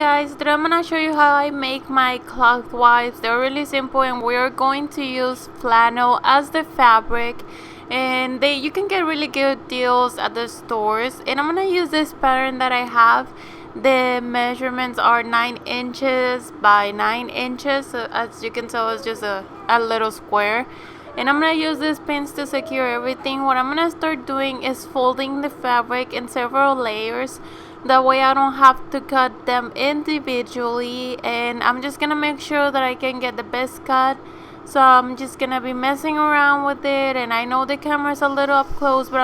Guys, today I'm gonna show you how I make my cloth wipes. They're really simple, and we're going to use flannel as the fabric, and you can get really good deals at the stores. And I'm gonna use this pattern that I have. The measurements are 9 inches by 9 inches, so as you can tell it's just a little square. And I'm gonna use these pins to secure everything. What I'm gonna start doing is folding the fabric in several layers, that way I don't have to cut them individually. And I'm just gonna make sure that I can get the best cut, so I'm just gonna be messing around with it. And I know the camera's a little up close, but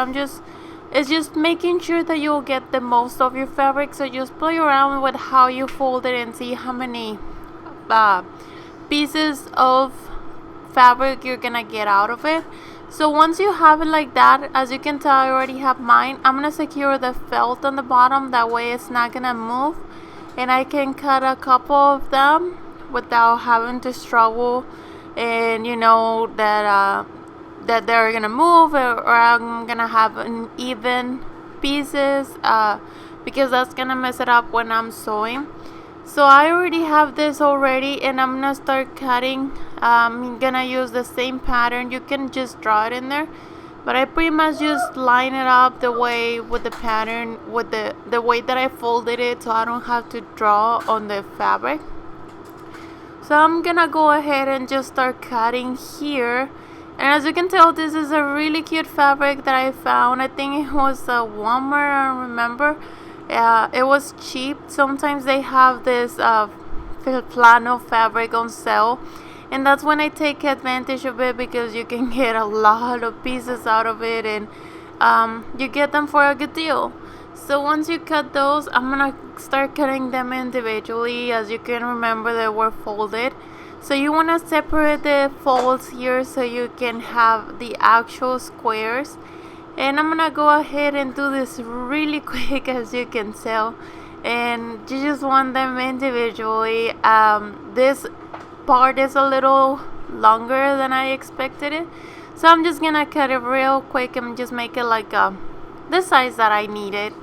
it's just making sure that you'll get the most of your fabric. So just play around with how you fold it and see how many pieces of fabric you're gonna get out of it. So once you have it like that, as you can tell, I already have mine. I'm gonna secure the felt on the bottom, that way it's not gonna move, and I can cut a couple of them without having to struggle, and you know that they're gonna move, or I'm gonna have uneven pieces, because that's gonna mess it up when I'm sewing. So I already have this already, and I'm gonna start cutting. I'm gonna use the same pattern. You can just draw it in there, but I pretty much just line it up the way with the pattern, with the way that I folded it, so I don't have to draw on the fabric. So I'm gonna go ahead and just start cutting here. And as you can tell, this is a really cute fabric that I found. I think it was a Walmart, I don't remember. It was cheap. Sometimes they have this flannel fabric on sale, and that's when I take advantage of it, because you can get a lot of pieces out of it, and you get them for a good deal. So once you cut those, I'm gonna start cutting them individually. As you can remember, they were folded, so you want to separate the folds here so you can have the actual squares. And I'm gonna go ahead and do this really quick, as you can tell, and you just want them individually. This part is a little longer than I expected it, so I'm just gonna cut it real quick and just make it like the size that I needed.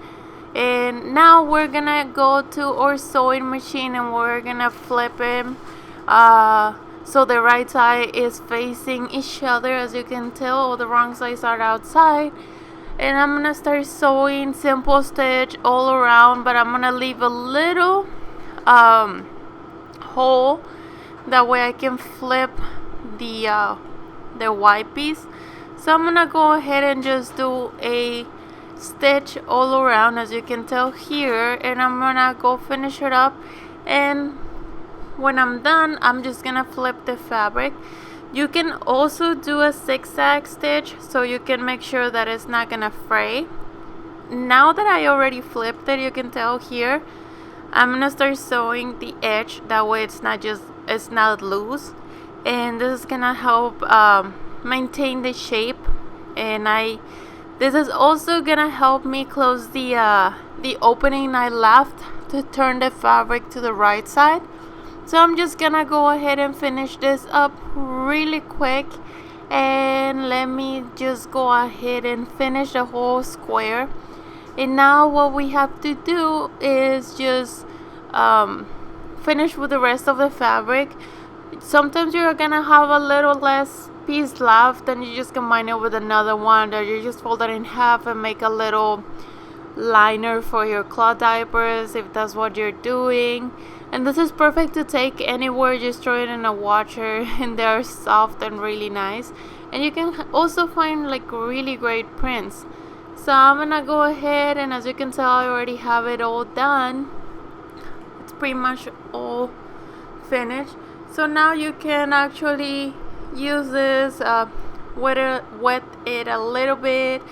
And now we're gonna go to our sewing machine, and we're gonna flip it so the right side is facing each other, as you can tell. All the wrong sides are outside. And I'm gonna start sewing simple stitch all around, but I'm gonna leave a little hole, that way I can flip the white piece. So I'm gonna go ahead and just do a stitch all around, as you can tell here, and I'm gonna go finish it up. And when I'm done, I'm just gonna flip the fabric. You can also do a zigzag stitch, so you can make sure that it's not gonna fray. Now that I already flipped it, you can tell here, I'm gonna start sewing the edge, that way it's not loose, and this is gonna help maintain the shape. And this is also gonna help me close the opening I left to turn the fabric to the right side. So I'm just gonna go ahead and finish this up really quick, and let me just go ahead and finish the whole square. And now what we have to do is just finish with the rest of the fabric. Sometimes you're gonna have a little less piece left, and you just combine it with another one, or you just fold it in half and make a little liner for your cloth diapers, if that's what you're doing. And this is perfect to take anywhere. Just throw it in a washer, and they're soft and really nice. And you can also find like really great prints. So I'm gonna go ahead, and as you can tell, I already have it all done. It's pretty much all finished. So now you can actually use this, wet it a little bit,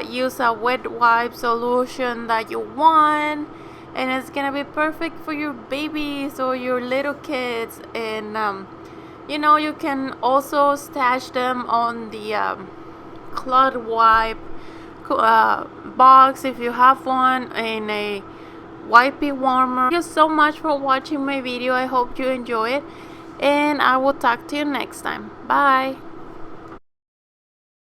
use a wet wipe solution that you want, and it's gonna be perfect for your babies or your little kids. And you can also stash them on the cloth wipe box if you have one, in a wipey warmer. Thank you so much for watching my video. I hope you enjoy it, and I will talk to you next time. Bye.